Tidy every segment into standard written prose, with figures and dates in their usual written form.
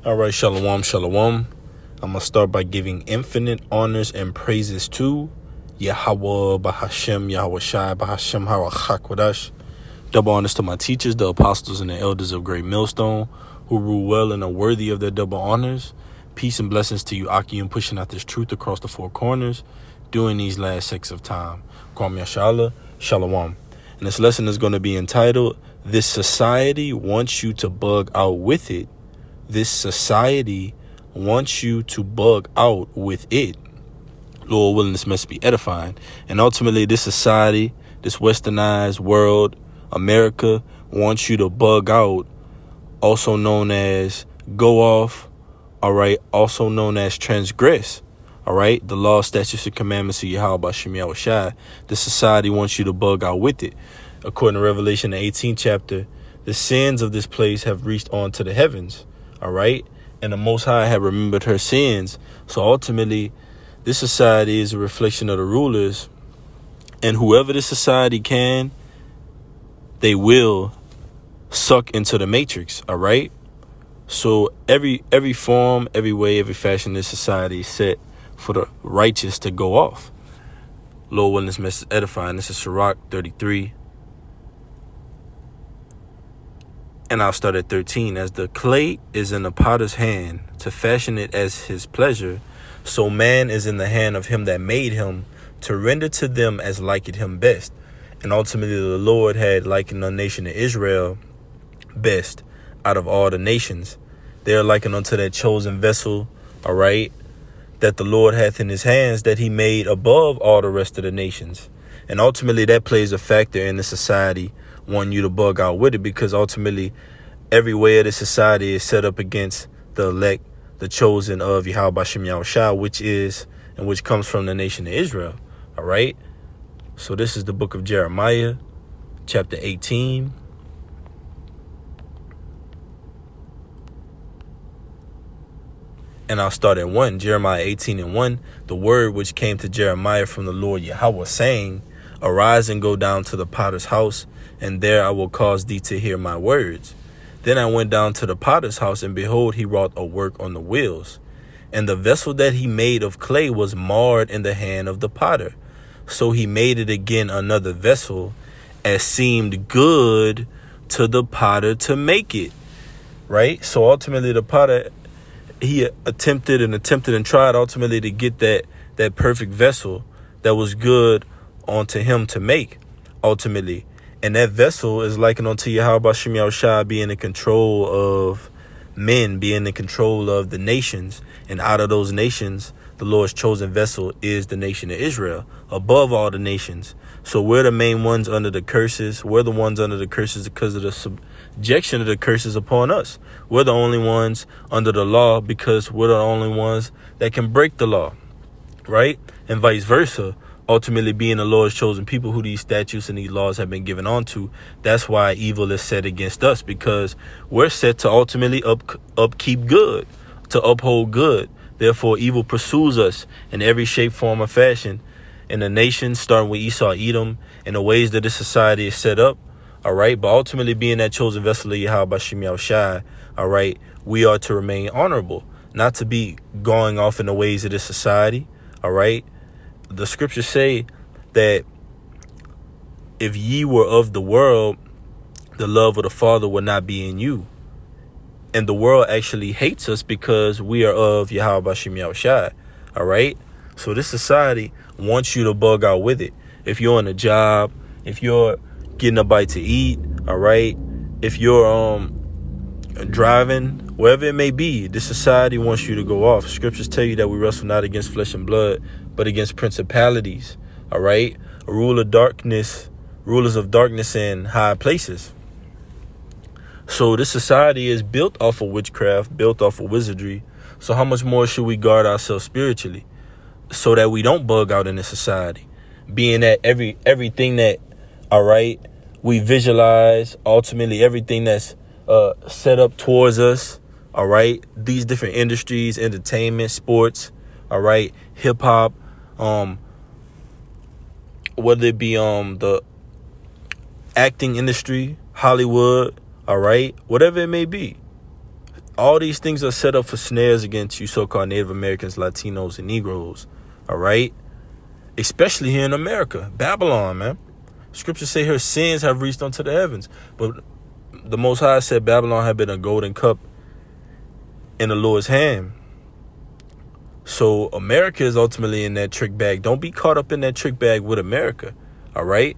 All right, shalom, shalom. I'm going to start by giving infinite honors and praises to Yahweh, Bahashem, Yahweh Shai, Bahashem, Harakhakwadash. Double honors to my teachers, the apostles and the elders of Great Millstone, who rule well and are worthy of their double honors. Peace and blessings to you, Akim, pushing out this truth across the four corners during these last sects of time. Kwam Yashala, shalom. And this lesson is going to be entitled, This Society Wants You to Bug Out With It. This society wants you to bug out with it. Lord willing, this must be edifying. And ultimately, this society, this westernized world, America, wants you to bug out, also known as go off, all right, also known as transgress, all right, the law, statutes, and commandments of Yahweh Bashem Yahweh Shai. This society wants you to bug out with it. According to Revelation, the 18th chapter, the sins of this place have reached on to the heavens. All right. And the Most High have remembered her sins. So ultimately, this society is a reflection of the rulers. And whoever this society can, they will suck into the matrix. All right. So every form, every way, every fashion, this society is set for the righteous to go off. Lord willing, this message is edifying. This is Sirach 33. And I'll start at 13. As the clay is in the potter's hand to fashion it as his pleasure, so man is in the hand of him that made him to render to them as liked him best. And ultimately the Lord had likened the nation of Israel best out of all the nations. They are likened unto that chosen vessel, all right, that the Lord hath in his hands, that he made above all the rest of the nations. And ultimately that plays a factor in the society wanting you to bug out with it, because ultimately every way of the society is set up against the elect, the chosen of Yahweh Bashem Yahweh Shai, which is and which comes from the nation of Israel. All right. So this is the book of Jeremiah, chapter 18. And I'll start at 1. Jeremiah 18:1. The word which came to Jeremiah from the Lord Yahweh, saying, Arise and go down to the potter's house, and there I will cause thee to hear my words. Then I went down to the potter's house, and behold, he wrought a work on the wheels. And the vessel that he made of clay was marred in the hand of the potter. So he made it again another vessel, as seemed good to the potter to make it. Right? So ultimately the potter, he attempted and tried ultimately to get that perfect vessel that was good onto him to make, ultimately. And that vessel is likened unto Yahweh Bashem Yahweh Shai being in control of men, being in control of the nations. And out of those nations, the Lord's chosen vessel is the nation of Israel, above all the nations. So we're the main ones under the curses. We're the ones under the curses because of the subjection of the curses upon us. We're the only ones under the law because we're the only ones that can break the law, right? And vice versa. Ultimately being the Lord's chosen people who these statutes and these laws have been given onto. That's why evil is set against us, because we're set to ultimately upkeep good, to uphold good. Therefore, evil pursues us in every shape, form, or fashion. In the nations, starting with Esau, Edom, and the ways that this society is set up. All right. But ultimately being that chosen vessel of Yahweh Bashem Yahweh Shai, all right, we are to remain honorable, not to be going off in the ways of this society. All right. The scriptures say that if ye were of the world, the love of the Father would not be in you. And the world actually hates us because we are of Yahweh Bashem Yahweh Shai. All right. So this society wants you to bug out with it. If you're on a job, if you're getting a bite to eat, all right, if you're driving, wherever it may be, this society wants you to go off. Scriptures tell you that we wrestle not against flesh and blood, but against principalities, all right? Rulers of darkness in high places. So this society is built off of witchcraft, built off of wizardry. So how much more should we guard ourselves spiritually so that we don't bug out in this society? Being that everything that, all right, we visualize, ultimately everything that's set up towards us, all right, these different industries, entertainment, sports, all right, hip hop, whether it be the acting industry, Hollywood, all right, whatever it may be. All these things are set up for snares against you so-called Native Americans, Latinos, and Negroes. All right? Especially here in America. Babylon, man. Scriptures say her sins have reached unto the heavens. But the Most High said Babylon had been a golden cup in the Lord's hand. So America is ultimately in that trick bag. Don't be caught up in that trick bag with America. All right?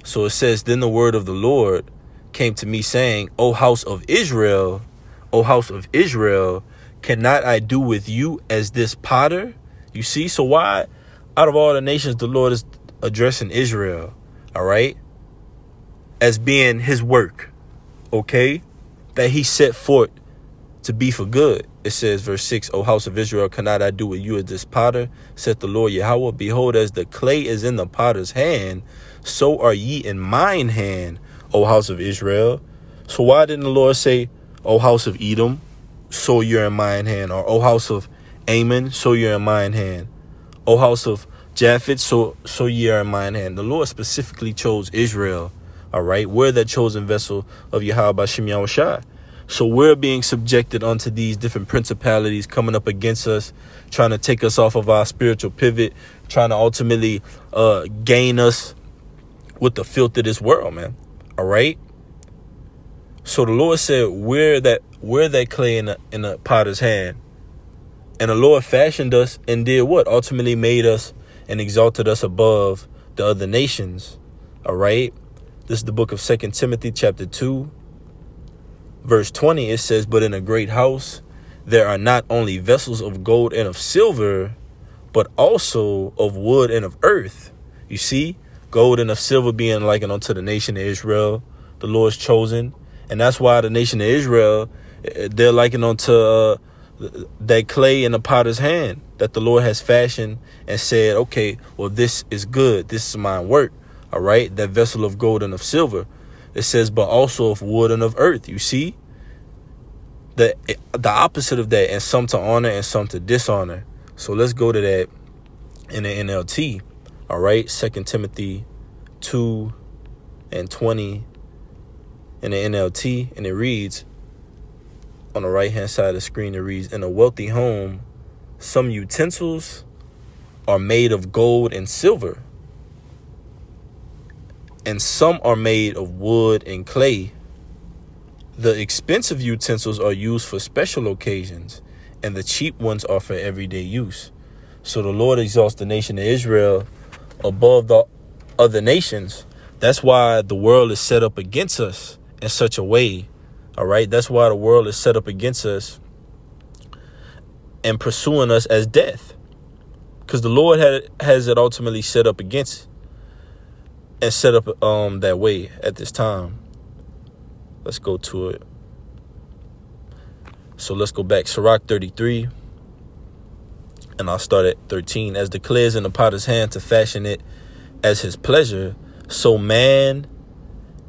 So it says, then the word of the Lord came to me saying, O house of Israel, cannot I do with you as this potter? You see? So why, out of all the nations, the Lord is addressing Israel, all right, as being his work, okay, that he set forth to be for good. It says, verse 6, O house of Israel, cannot I do with you as this potter? Saith the Lord Yahweh, behold, as the clay is in the potter's hand, so are ye in mine hand, O house of Israel. So why didn't the Lord say, O house of Edom, so you're in mine hand? Or O house of Ammon, so you're in mine hand? O house of Japheth, so you're in mine hand? The Lord specifically chose Israel, all right? We're that chosen vessel of Yahweh B'Shem Yahushua. So we're being subjected unto these different principalities coming up against us, trying to take us off of our spiritual pivot, trying to ultimately gain us with the filth of this world, man. All right. So the Lord said, we're that clay in the potter's hand. And the Lord fashioned us and did what? Ultimately made us and exalted us above the other nations. All right. This is the book of 2 Timothy chapter 2. Verse 20, it says, but in a great house, there are not only vessels of gold and of silver, but also of wood and of earth. You see, gold and of silver being likened unto the nation of Israel, the Lord's chosen. And that's why the nation of Israel, they're likened unto that clay in the potter's hand that the Lord has fashioned and said, okay, well, this is good. This is my work. All right. That vessel of gold and of silver. It says, but also of wood and of earth. You see, the opposite of that, and some to honor and some to dishonor. So let's go to that in the NLT. All right. 2 Timothy 2 and 20 in the NLT. And it reads on the right hand side of the screen, it reads, in a wealthy home, some utensils are made of gold and silver, and some are made of wood and clay. The expensive utensils are used for special occasions, and the cheap ones are for everyday use. So the Lord exalts the nation of Israel above the other nations. That's why the world is set up against us in such a way. All right. That's why the world is set up against us and pursuing us as death, because the Lord has it ultimately set up against and set up that way at this time. Let's go to it. So let's go back. Sirach 33. And I'll start at 13. As the clay is in the potter's hand to fashion it as his pleasure, so man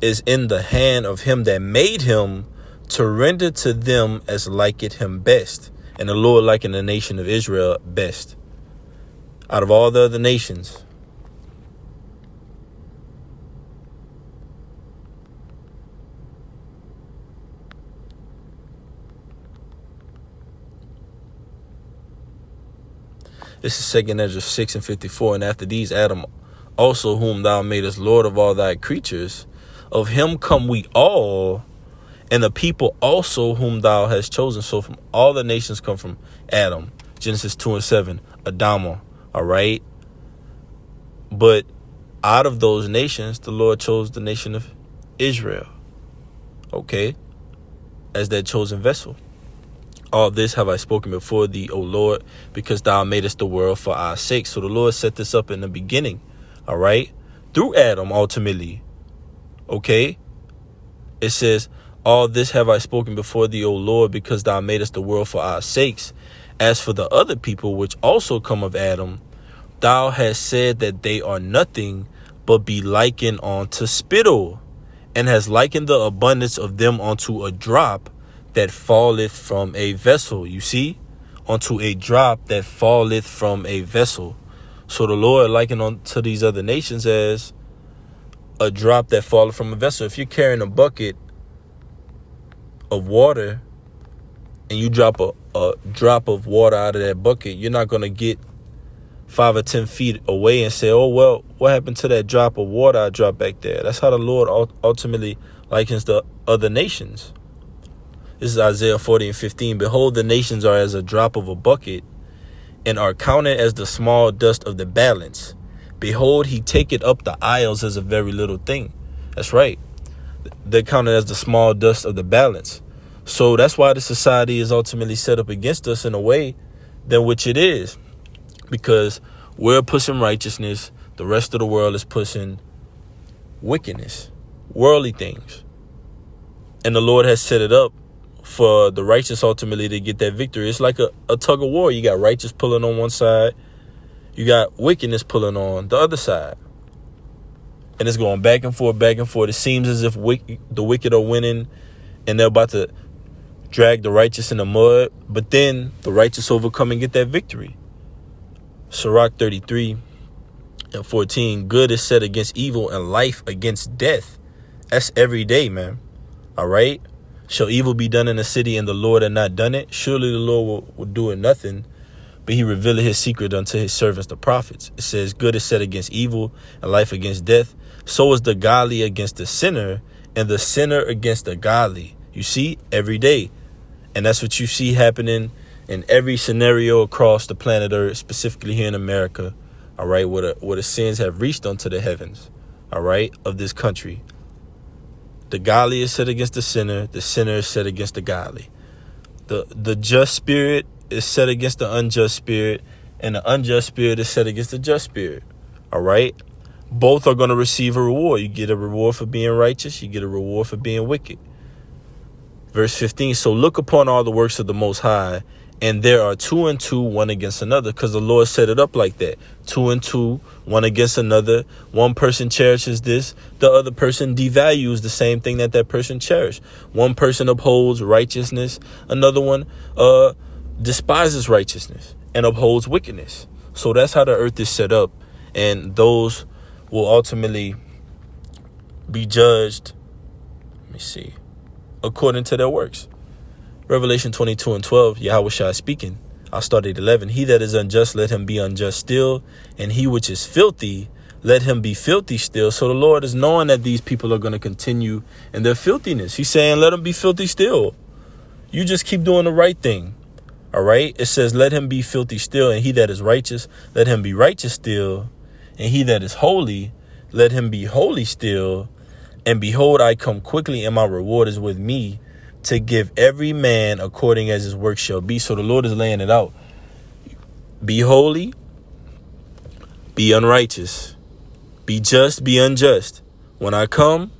is in the hand of him that made him to render to them as liketh him best. And the Lord likened the nation of Israel best out of all the other nations. This is 2 Ezra 6 and 54. And after these, Adam also, whom thou madest Lord of all thy creatures, of him come we all, and the people also whom thou hast chosen. So from all the nations come from Adam. Genesis 2 and 7. Adama. All right. But out of those nations, the Lord chose the nation of Israel. Okay. As that chosen vessel. All this have I spoken before thee, O Lord, because thou madest the world for our sake. So the Lord set this up in the beginning. All right. Through Adam, ultimately. Okay. It says, all this have I spoken before thee, O Lord, because thou madest the world for our sakes. As for the other people, which also come of Adam, thou hast said that they are nothing, but be likened unto spittle, and has likened the abundance of them unto a drop that falleth from a vessel. You see, unto a drop that falleth from a vessel. So the Lord likened unto these other nations as a drop that falleth from a vessel. If you're carrying a bucket of water and you drop a drop of water out of that bucket, you're not going to get 5 or 10 feet away and say, oh, well, what happened to that drop of water I dropped back there? That's how the Lord ultimately likens the other nations. This is Isaiah 40:15. Behold, the nations are as a drop of a bucket, and are counted as the small dust of the balance. Behold, he taketh up the isles as a very little thing. That's right. They're counted as the small dust of the balance. So that's why the society is ultimately set up against us in a way than which it is. Because we're pushing righteousness. The rest of the world is pushing wickedness, worldly things. And the Lord has set it up for the righteous ultimately to get that victory. It's like a tug of war. You got righteous pulling on one side. You got wickedness pulling on the other side. And it's going back and forth, back and forth. It seems as if the wicked are winning and they're about to drag the righteous in the mud. But then the righteous overcome and get that victory. Sirach 33:14. Good is set against evil and life against death. That's every day, man. All right. Shall evil be done in the city and the Lord had not done it? Surely the Lord will do it nothing, but he revealed his secret unto his servants, the prophets. It says, good is set against evil and life against death. So is the godly against the sinner and the sinner against the godly. You see, every day. And that's what you see happening in every scenario across the planet Earth, specifically here in America. All right. Where the sins have reached unto the heavens. All right. Of this country. The godly is set against the sinner is set against the godly. The just spirit is set against the unjust spirit, and the unjust spirit is set against the just spirit. All right? Both are going to receive a reward. You get a reward for being righteous, you get a reward for being wicked. Verse 15, so look upon all the works of the Most High, and there are 2 and 2, one against another, because the Lord set it up like that. 2 and 2, one against another. One person cherishes this. The other person devalues the same thing that person cherished. One person upholds righteousness. Another one despises righteousness and upholds wickedness. So that's how the earth is set up. And those will ultimately be judged, let me see, according to their works. Revelation 22:12, Yahushua speaking. I'll start at 11. He that is unjust, let him be unjust still. And he which is filthy, let him be filthy still. So the Lord is knowing that these people are going to continue in their filthiness. He's saying, let them be filthy still. You just keep doing the right thing. All right. It says, let him be filthy still. And he that is righteous, let him be righteous still. And he that is holy, let him be holy still. And behold, I come quickly, and my reward is with me, to give every man according as his work shall be. So the Lord is laying it out. Be holy, be unrighteous, be just, be unjust. When I come,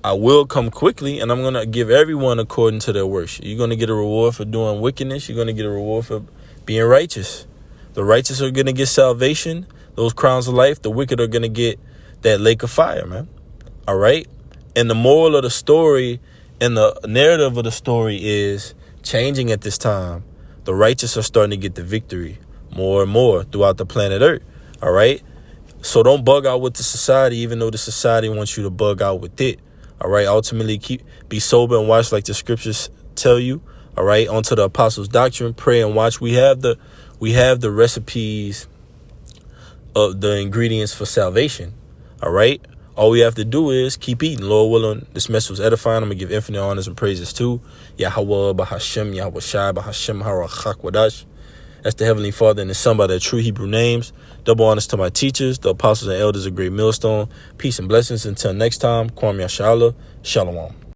I will come quickly, and I'm going to give everyone according to their works. You're going to get a reward for doing wickedness. You're going to get a reward for being righteous. The righteous are going to get salvation, those crowns of life. The wicked are going to get that lake of fire, man. All right. And the moral of the story and the narrative of the story is changing at this time. The righteous are starting to get the victory more and more throughout the planet Earth. All right. So don't bug out with the society, even though the society wants you to bug out with it. All right. Ultimately, be sober and watch like the scriptures tell you. All right. Onto the apostles' doctrine. Pray and watch. We have the recipes of the ingredients for salvation. All right. All we have to do is keep eating. Lord willing, this message was edifying. I'm going to give infinite honors and praises to Yahweh, Bahashem, Yahweh Shai, Bahashem, Harachak Wadash. That's the Heavenly Father and the Son by their true Hebrew names. Double honors to my teachers, the apostles and elders of Great Millstone. Peace and blessings. Until next time, Kwam Yashala. Shalom.